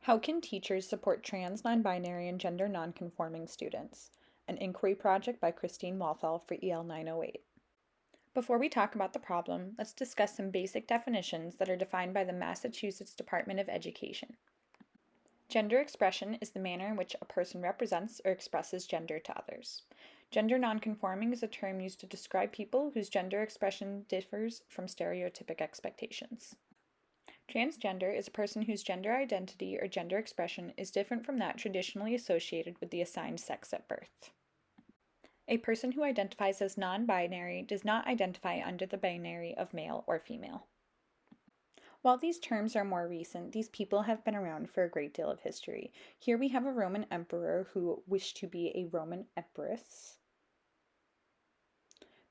How can teachers support trans, non-binary, and gender non-conforming students? An inquiry project by Christine Walthall for EL 908. Before we talk about the problem, let's discuss some basic definitions that are defined by the Massachusetts Department of Education. Gender expression is the manner in which a person represents or expresses gender to others. Gender nonconforming is a term used to describe people whose gender expression differs from stereotypic expectations. Transgender is a person whose gender identity or gender expression is different from that traditionally associated with the assigned sex at birth. A person who identifies as non-binary does not identify under the binary of male or female. While these terms are more recent, these people have been around for a great deal of history. Here we have a Roman emperor who wished to be a Roman empress.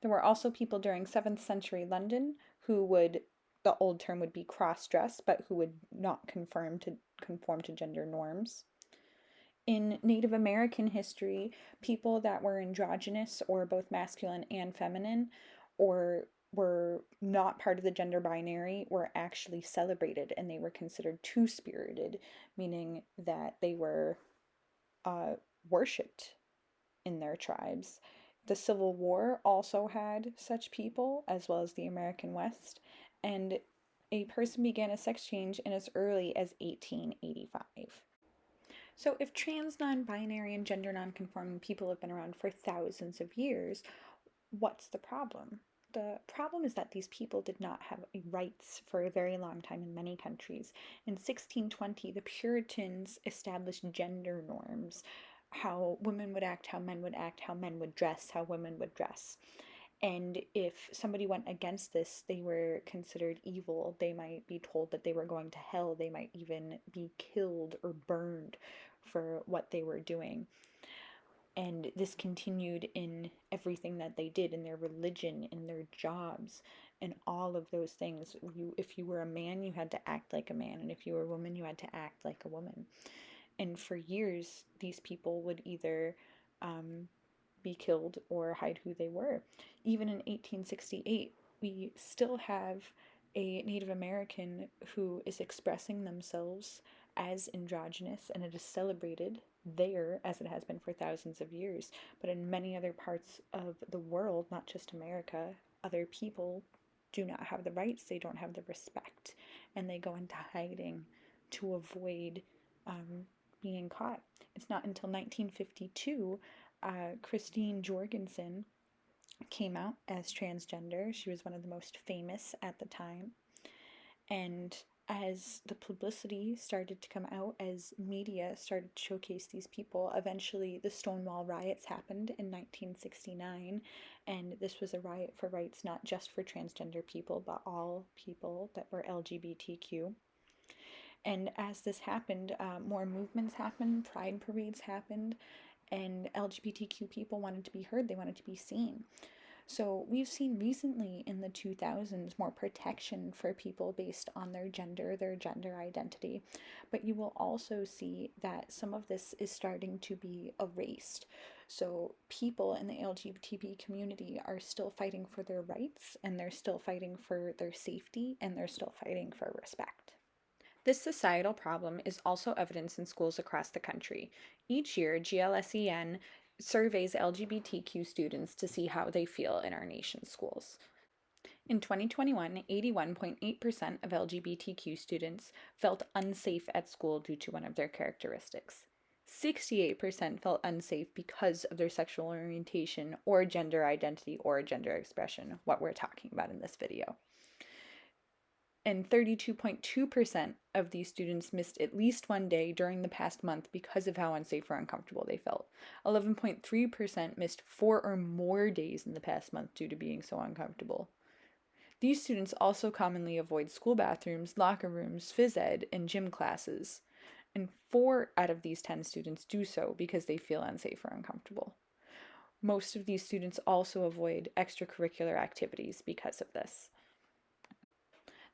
There were also people during 7th century London who would, the old term would be cross-dress, but who would not conform to gender norms. In Native American history, people that were androgynous or both masculine and feminine or were not part of the gender binary were actually celebrated, and they were considered two-spirited, meaning that they were worshipped in their tribes. The Civil War also had such people, as well as the American West, and a person began a sex change in as early as 1885. So if trans, non-binary, and gender non-conforming people have been around for thousands of years, what's the problem? The problem is that these people did not have rights for a very long time in many countries. In 1620, the Puritans established gender norms, how women would act, how men would act, how men would dress, how women would dress. And if somebody went against this, they were considered evil. They might be told that they were going to hell. They might even be killed or burned for what they were doing. And this continued in everything that they did, in their religion, in their jobs, and all of those things. If you were a man, you had to act like a man, and if you were a woman, you had to act like a woman. And for years, these people would either be killed or hide who they were. Even in 1868, we still have a Native American who is expressing themselves as androgynous, and it is celebrated there as it has been for thousands of years. But in many other parts of the world, not just America, other people do not have the rights, they don't have the respect, and they go into hiding to avoid being caught. It's not until 1952 Christine Jorgensen came out as transgender. She was one of the most famous at the time. And as the publicity started to come out, as media started to showcase these people, eventually the Stonewall riots happened in 1969. And this was a riot for rights not just for transgender people, but all people that were LGBTQ. And as this happened, more movements happened, pride parades happened, and LGBTQ people wanted to be heard, they wanted to be seen. So we've seen recently in the 2000s more protection for people based on their gender identity, but you will also see that some of this is starting to be erased. So people in the LGBT community are still fighting for their rights, and they're still fighting for their safety, and they're still fighting for respect. This societal problem is also evidenced in schools across the country. Each year, GLSEN surveys LGBTQ students to see how they feel in our nation's schools. In 2021, 81.8% of LGBTQ students felt unsafe at school due to one of their characteristics. 68% felt unsafe because of their sexual orientation or gender identity or gender expression, what we're talking about in this video. And 32.2% of these students missed at least one day during the past month because of how unsafe or uncomfortable they felt. 11.3% missed 4 or more days in the past month due to being so uncomfortable. These students also commonly avoid school bathrooms, locker rooms, phys ed, and gym classes. And 4 out of these 10 students do so because they feel unsafe or uncomfortable. Most of these students also avoid extracurricular activities because of this.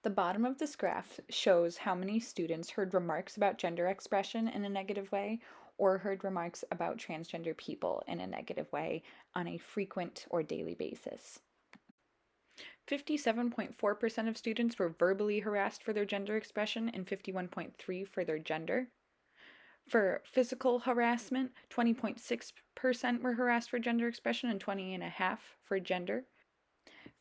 The bottom of this graph shows how many students heard remarks about gender expression in a negative way or heard remarks about transgender people in a negative way on a frequent or daily basis. 57.4% of students were verbally harassed for their gender expression and 51.3% for their gender. For physical harassment, 20.6% were harassed for gender expression and 20.5% for gender.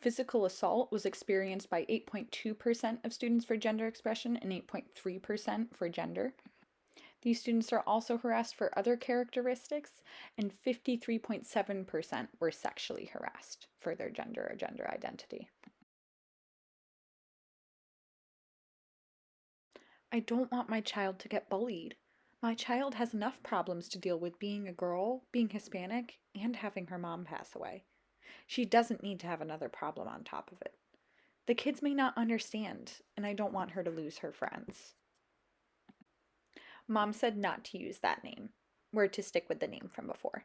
Physical assault was experienced by 8.2% of students for gender expression and 8.3% for gender. These students are also harassed for other characteristics, and 53.7% were sexually harassed for their gender or gender identity. I don't want my child to get bullied. My child has enough problems to deal with being a girl, being Hispanic, and having her mom pass away. She doesn't need to have another problem on top of it. The kids may not understand, and I don't want her to lose her friends. Mom said not to use that name. We're to stick with the name from before.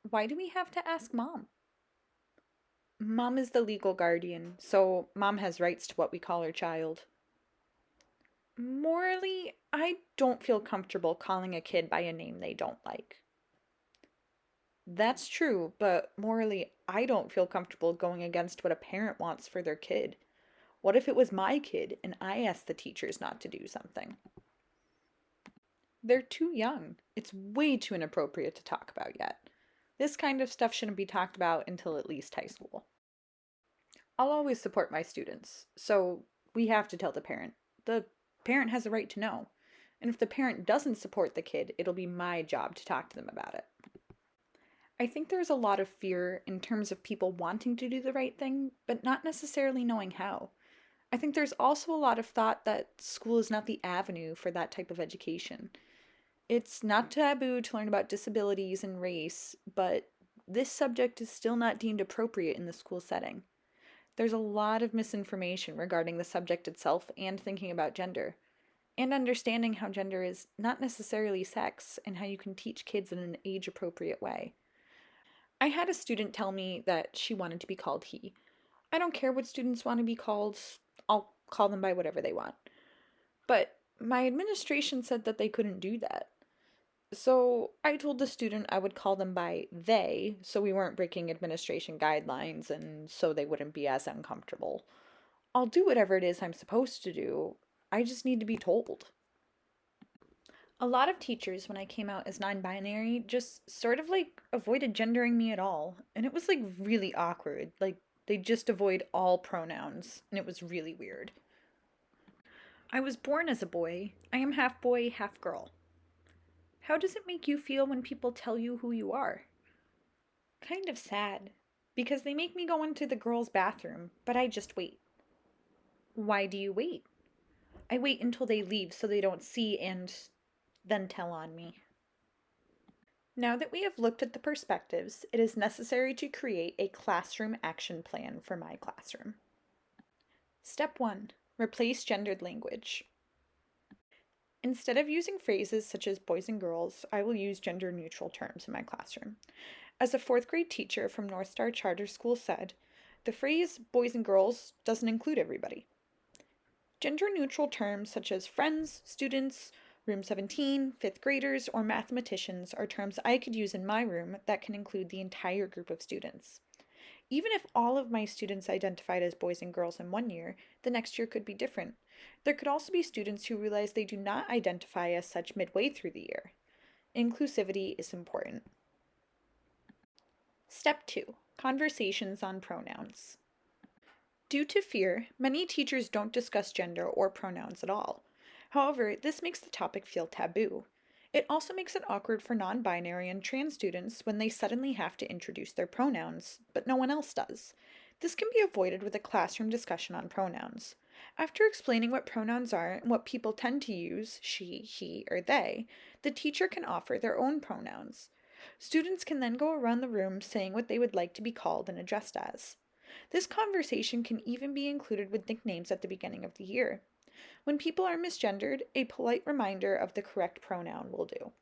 Why do we have to ask Mom? Mom is the legal guardian, so Mom has rights to what we call her child. Morally, I don't feel comfortable calling a kid by a name they don't like. That's true, but morally, I don't feel comfortable going against what a parent wants for their kid. What if it was my kid and I asked the teachers not to do something? They're too young. It's way too inappropriate to talk about yet. This kind of stuff shouldn't be talked about until at least high school. I'll always support my students, so we have to tell the parent. The parent has a right to know. And if the parent doesn't support the kid, it'll be my job to talk to them about it. I think there's a lot of fear in terms of people wanting to do the right thing, but not necessarily knowing how. I think there's also a lot of thought that school is not the avenue for that type of education. It's not taboo to learn about disabilities and race, but this subject is still not deemed appropriate in the school setting. There's a lot of misinformation regarding the subject itself and thinking about gender, and understanding how gender is not necessarily sex and how you can teach kids in an age appropriate way. I had a student tell me that she wanted to be called he. I don't care what students want to be called, I'll call them by whatever they want. But my administration said that they couldn't do that. So I told the student I would call them by they, so we weren't breaking administration guidelines and so they wouldn't be as uncomfortable. I'll do whatever it is I'm supposed to do. I just need to be told. A lot of teachers, when I came out as non binary, just sort of like avoided gendering me at all. And it was like really awkward. Like they just avoid all pronouns. And it was really weird. I was born as a boy. I am half boy, half girl. How does it make you feel when people tell you who you are? Kind of sad. Because they make me go into the girls' bathroom, but I just wait. Why do you wait? I wait until they leave so they don't see and then tell on me. Now that we have looked at the perspectives, it is necessary to create a classroom action plan for my classroom. Step 1. Replace gendered language. Instead of using phrases such as boys and girls, I will use gender-neutral terms in my classroom. As a 4th grade teacher from North Star Charter School said, the phrase boys and girls doesn't include everybody. Gender-neutral terms such as friends, students, room 17, 5th graders, or mathematicians are terms I could use in my room that can include the entire group of students. Even if all of my students identified as boys and girls in one year, the next year could be different. There could also be students who realize they do not identify as such midway through the year. Inclusivity is important. Step 2. Conversations on pronouns. Due to fear, many teachers don't discuss gender or pronouns at all. However, this makes the topic feel taboo. It also makes it awkward for non-binary and trans students when they suddenly have to introduce their pronouns, but no one else does. This can be avoided with a classroom discussion on pronouns. After explaining what pronouns are and what people tend to use, she, he, or they, the teacher can offer their own pronouns. Students can then go around the room saying what they would like to be called and addressed as. This conversation can even be included with nicknames at the beginning of the year. When people are misgendered, a polite reminder of the correct pronoun will do.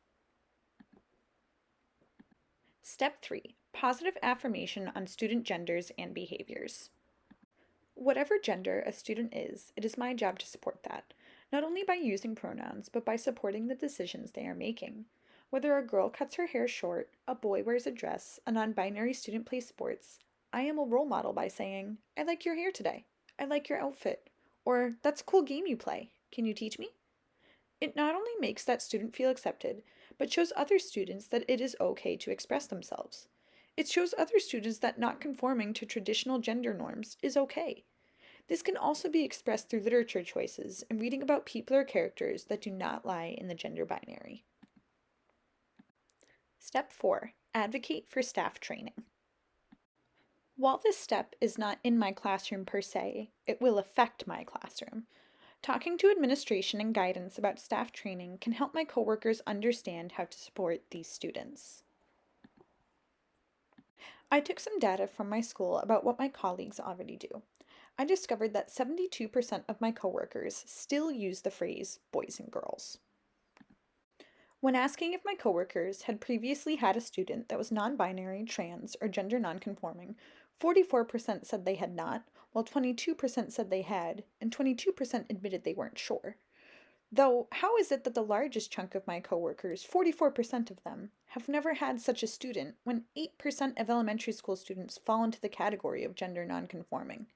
Step 3. Positive affirmation on student genders and behaviors. Whatever gender a student is, it is my job to support that, not only by using pronouns, but by supporting the decisions they are making. Whether a girl cuts her hair short, a boy wears a dress, a non-binary student plays sports, I am a role model by saying, I like your hair today. I like your outfit. Or, that's a cool game you play. Can you teach me? It not only makes that student feel accepted, but shows other students that it is okay to express themselves. It shows other students that not conforming to traditional gender norms is okay. This can also be expressed through literature choices and reading about people or characters that do not lie in the gender binary. Step 4. Advocate for staff training. While this step is not in my classroom per se, it will affect my classroom. Talking to administration and guidance about staff training can help my coworkers understand how to support these students. I took some data from my school about what my colleagues already do. I discovered that 72% of my coworkers still use the phrase boys and girls. When asking if my coworkers had previously had a student that was non-binary, trans, or gender non-conforming, 44% said they had not, while 22% said they had, and 22% admitted they weren't sure. Though, how is it that the largest chunk of my coworkers, 44% of them, have never had such a student when 8% of elementary school students fall into the category of gender nonconforming?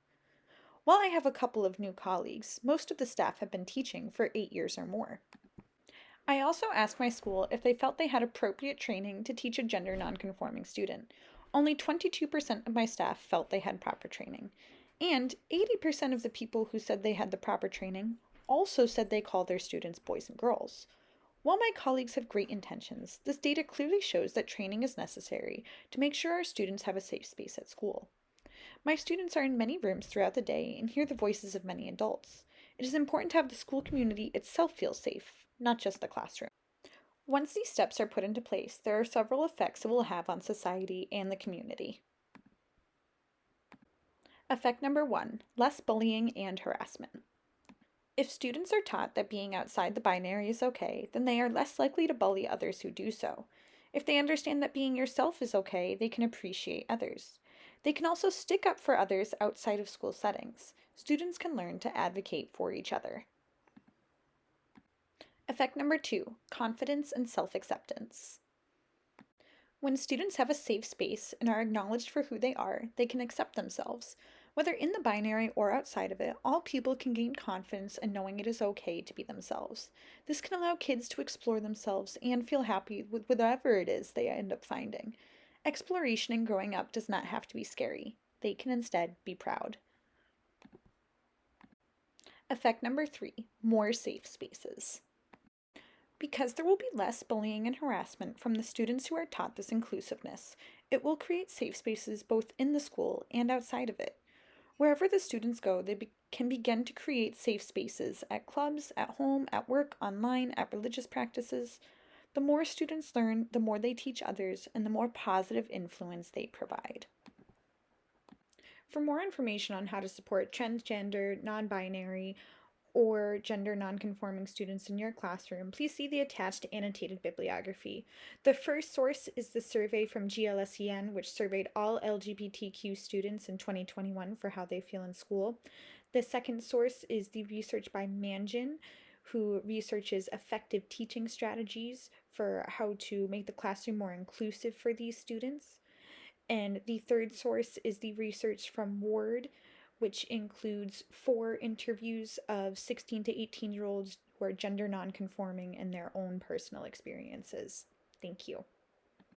While I have a couple of new colleagues, most of the staff have been teaching for 8 years or more. I also asked my school if they felt they had appropriate training to teach a gender nonconforming student. Only 22% of my staff felt they had proper training, and 80% of the people who said they had the proper training also said they call their students boys and girls. While my colleagues have great intentions, this data clearly shows that training is necessary to make sure our students have a safe space at school. My students are in many rooms throughout the day and hear the voices of many adults. It is important to have the school community itself feel safe, not just the classroom. Once these steps are put into place, there are several effects it will have on society and the community. Effect number 1, less bullying and harassment. If students are taught that being outside the binary is okay, then they are less likely to bully others who do so. If they understand that being yourself is okay, they can appreciate others. They can also stick up for others outside of school settings. Students can learn to advocate for each other. Effect number 2, confidence and self-acceptance. When students have a safe space and are acknowledged for who they are, they can accept themselves. Whether in the binary or outside of it, all people can gain confidence in knowing it is okay to be themselves. This can allow kids to explore themselves and feel happy with whatever it is they end up finding. Exploration and growing up does not have to be scary. They can instead be proud. Effect number 3, more safe spaces. Because there will be less bullying and harassment from the students who are taught this inclusiveness, it will create safe spaces both in the school and outside of it. Wherever the students go, they can begin to create safe spaces at clubs, at home, at work, online, at religious practices. The more students learn, the more they teach others, and the more positive influence they provide. For more information on how to support transgender, non-binary, or gender nonconforming students in your classroom, please see the attached annotated bibliography. The first source is the survey from GLSEN, which surveyed all LGBTQ students in 2021 for how they feel in school. The second source is the research by Manjin, who researches effective teaching strategies for how to make the classroom more inclusive for these students. And the third source is the research from Ward, which includes 4 interviews of 16 to 18-year-olds who are gender nonconforming and their own personal experiences. Thank you.